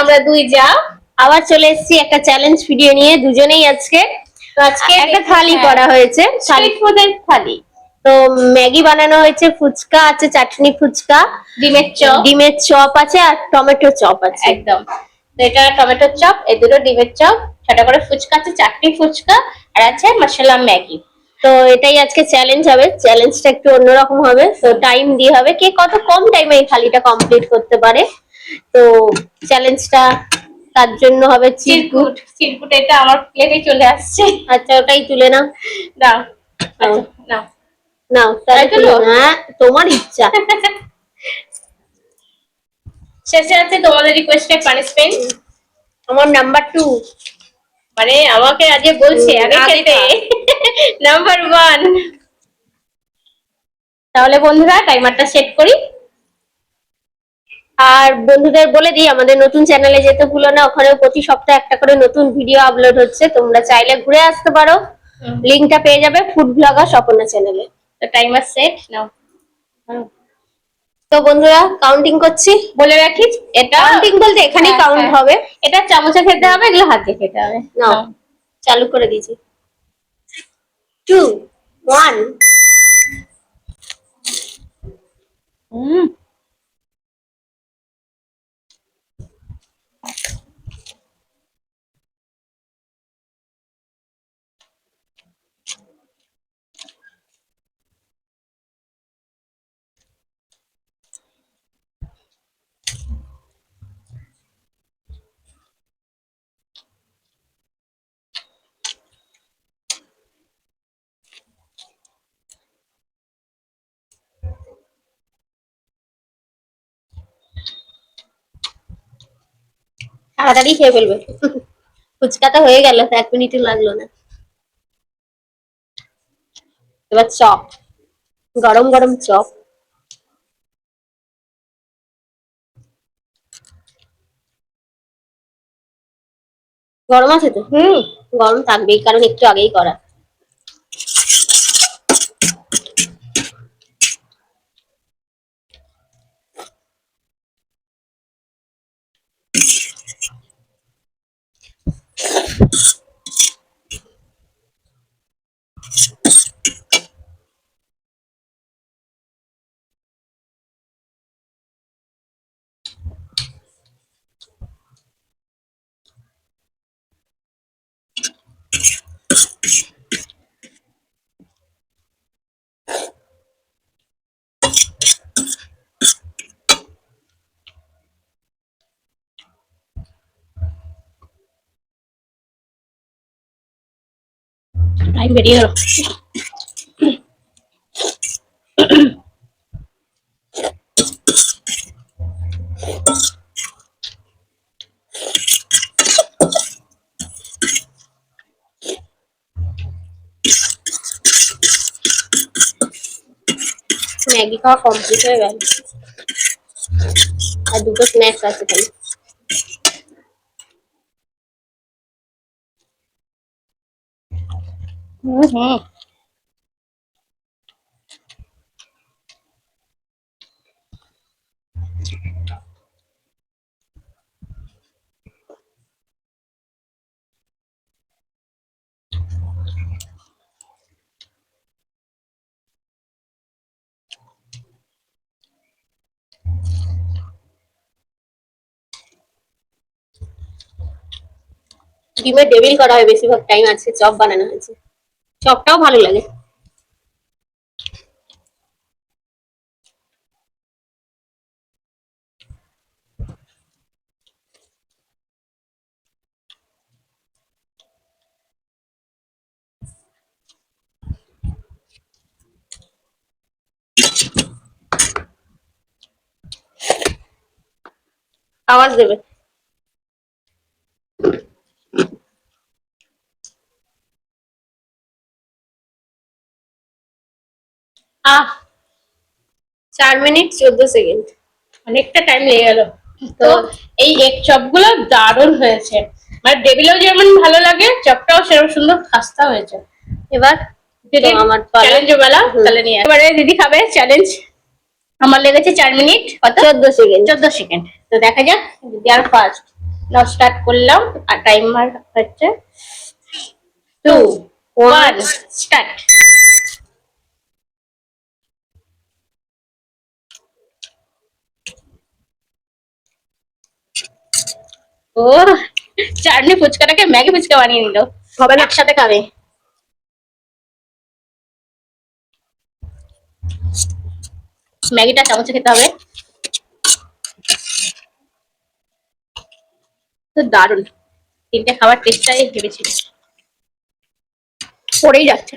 আমরা দুই যা আবার চলে এসেছি একটা চ্যালেঞ্জ ভিডিও নিয়ে দুজনেই আজকে। তো আজকে একটা থালি করা হয়েছে, স্ট্রিট ফুডের থালি। তো ম্যাগি বানানো হয়েছে, ফুচকা আছে, চাটনি ফুচকা, ডিমের চপ আছে আর টমেটো চপ আছে। একদম। তো এটা টমেটো চপ, এই দুটো ডিমের চপ, ছোটা করে ফুচকা আছে, চাটনি ফুচকা আর আছে মশলা ম্যাগি। তো এটাই আজকে চ্যালেঞ্জ হবে। চ্যালেঞ্জটা একটু অন্যরকম হবে, তো টাইম দিয়ে হবে কে কত কম টাইমে এই থালিটা কমপ্লিট করতে পারে। তো চ্যালেঞ্জটা তার জন্য হবে চিরকুট। চিরকুট এটা আমার প্লেটে চলে আসছে। আচ্ছা ওটাই তুলে নাও। নাও নাও নাও, তাহলে তুলো। হ্যাঁ তোমার ইচ্ছা। শেষে আছে তোমাদের রিকোয়েস্টেড পানিশমেন্ট। আমার নাম্বার 2, মানে আমাকে আজকে বলছে আগে খেতে। নাম্বার 1। তাহলে বন্ধুরা টাইমারটা সেট করি। আর বন্ধুদের বলে দিই আমাদের নতুন চ্যানেলে যেতে ভুলো না, ওখানেও প্রতি সপ্তাহে একটা করে নতুন ভিডিও আপলোড হচ্ছে, তোমরা চাইলে ঘুরে আসতে পারো। লিংকটা পেয়ে যাবে ফুড ব্লগার স্বপনা চ্যানেলে। তো টাইমার সেট নাও। তো বন্ধুরা কাউন্টিং করছি, বলে রাখি এটা কাউন্টিং বলতে এখানেই কাউন্ট হবে। এটা চামচে খেতে হবে, এগুলো হাতে খেতে হবে। নাও চালু করে দিয়েছি। 2 1। তাড়াতাড়ি খেয়ে ফেলবে। ফুচকাটা হয়ে গেল, 1 মিনিটও লাগলো না। এবার চপ, গরম গরম চপ। গরম আছে তো? গরম থাকবেই, কারণ একটু আগেই করা। টাইম বেরিয়ে গেল। ম্যাগি খাওয়া কমপ্লিট হয়ে গেল, আর দুটো স্ন্যাক্স আছে খালি। ডিমের ডেভিল করা হয় বেশিরভাগ টাইম, আছে চপ বানানো হয়েছে, চপটাও ভালো লাগে। আওয়াজ দেবে। আহ 4 মিনিট 14 সেকেন্ড, অনেকটা টাইম লেগে গেল। তো এই এগ চপগুলো দারুণ হয়েছে, মানে ডেভিলও যেমন ভালো লাগে, চপটাও সেরকম সুন্দর খাস্তা হয়েছে। এবার আমার চ্যালেঞ্জ বেলা, তাহলে নিয়ে এবারে দিদি খাবে চ্যালেঞ্জ। আমার লেগেছে 4 মিনিট কত 14 সেকেন্ড। 14 সেকেন্ড। তো দেখা যাক দিদি আর ফার্স্ট। নাও স্টার্ট করলাম আর টাইমার হচ্ছে 2 1 স্টার্ট। ও চাটনি ফুচকাটাকে ম্যাগি ফুচকা বানিয়ে নিল, সবাই একসাথে খাবে। ম্যাগিটা চামচে খেতে হবে, তো দারুণ। তিনটে খাবার টেস্টটাই ভেবেছিল, পড়েই যাচ্ছে।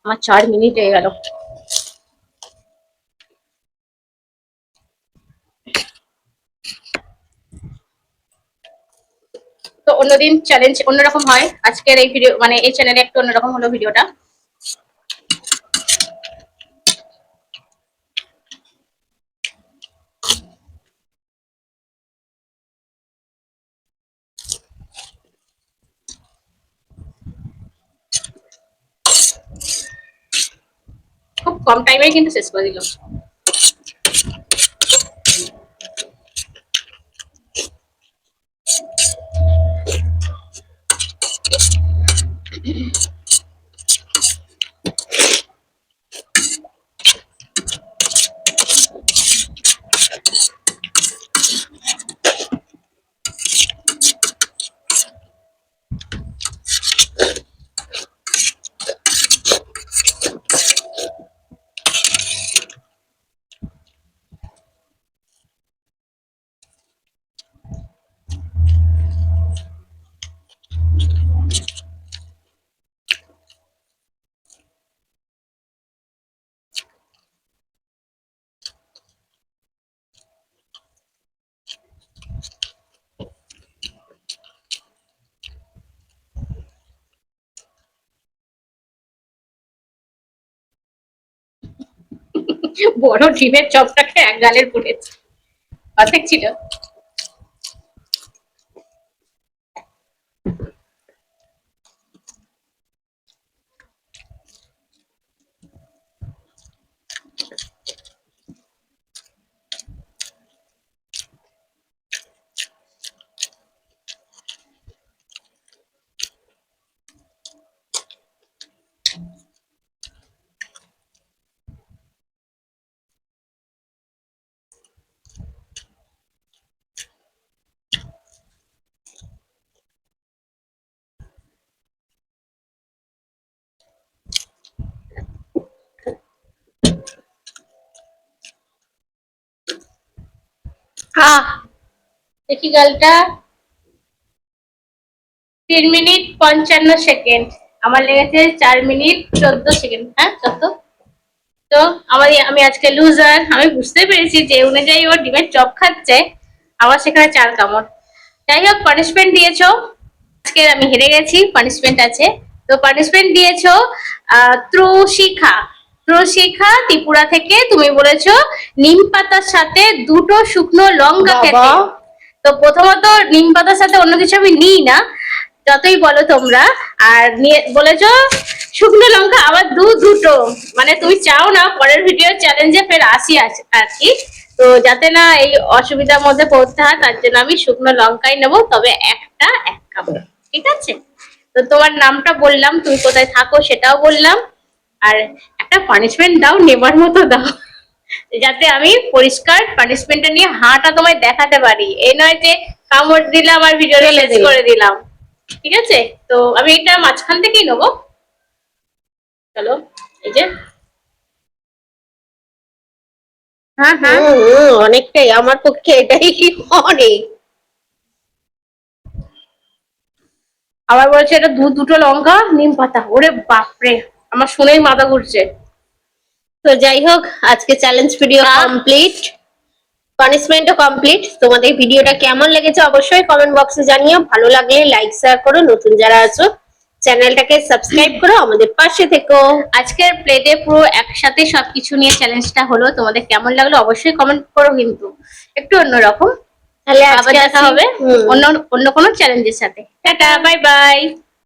আমার 4 মিনিট হয়ে গেল। তো অন্যদিন চ্যালেঞ্জ অন্যরকম হয়, আজকের এই ভিডিও মানে এই চ্যানেলে একটু অন্যরকম হলো ভিডিওটা। খুব কম টাইমে কিন্তু শেষ করে দিল। বড় ডিমের চপটাকে এক গালের পড়েছে, অর্ধেক ছিল। হ্যাঁ দেখি গালটা। 3 মিনিট 55 সেকেন্ড, আমার লেগেছে 4 মিনিট 14 সেকেন্ড। হ্যাঁ 14। তো আমি আজকে লুজার, আমি বুঝতে পেরেছি যে অনুযায়ী ওর ডিমের চপ খাচ্ছে, আমার সেখানে 4 কামড়। যাই হোক, পানিশমেন্ট দিয়েছো, আজকে আমি হেরে গেছি, পানিশমেন্ট আছে। তো পানিশমেন্ট দিয়েছো ত্রুশিখা। ত্রুশিখা ত্রিপুরা থেকে, তুমি বলেছো নিম পাতার সাথে 2টো শুকনো লঙ্কা খেতে। তো প্রথমত নিম পাতার সাথে অন্য কিছু আমি নিই না, যতই বলো তোমরা। আর বলেছো শুকনো লঙ্কা আবার দুটো, মানে তুমি চাও না পরের ভিডিও চ্যালেঞ্জে ফের আসি আছে আর কি। তো যাতে না এই অসুবিধার মধ্যে পড়তে হয়, তার জন্য আমি শুকনো লঙ্কাই নেবো, তবে এক কামড়, ঠিক আছে? তো তোমার নামটা বললাম, তুমি কোথায় থাকো সেটাও বললাম, আর একটা পানিশমেন্ট দাও, নেবার মতো দাও, যাতে আমি পরিষ্কার পানিশমেন্টটা নিয়ে হাঁটা তোমায় দেখাতে পারি। এই নয় যে কামড় দিলাম আর ভিডিও শেষ করে দিলাম, ঠিক আছে? তো আমি এটা মাঝখান থেকেই নেবো। চলো, এই যে হ্যাঁ হ্যাঁ অনেকটাই, আমার পক্ষে এটাই অনেক। আবার বলছে এটা দুটো লঙ্কা নিম পাতা, ওরে বাপরে, আমার শুনেই মাথা ঘুরছে। তো যাই হোক, আজকে চ্যালেঞ্জ ভিডিও কমপ্লিট, পানিশমেন্টও কমপ্লিট। তোমাদের ভিডিওটা কেমন লেগেছে অবশ্যই কমেন্ট বক্সে জানিও। ভালো লাগলে লাইক শেয়ার করো, নতুন যারা আছো চ্যানেলটাকে সাবস্ক্রাইব করো, আমাদের পাশে থেকো। আজকের প্লেটে পুরো একসাথে সবকিছু নিয়ে চ্যালেঞ্জটা হলো, তোমাদের কেমন লাগলো অবশ্যই কমেন্ট করো, কিন্তু একটু অন্যরকম। তাহলে আবার দেখা হবে অন্য কোনো চ্যালেঞ্জের সাথে। Tata, bye bye.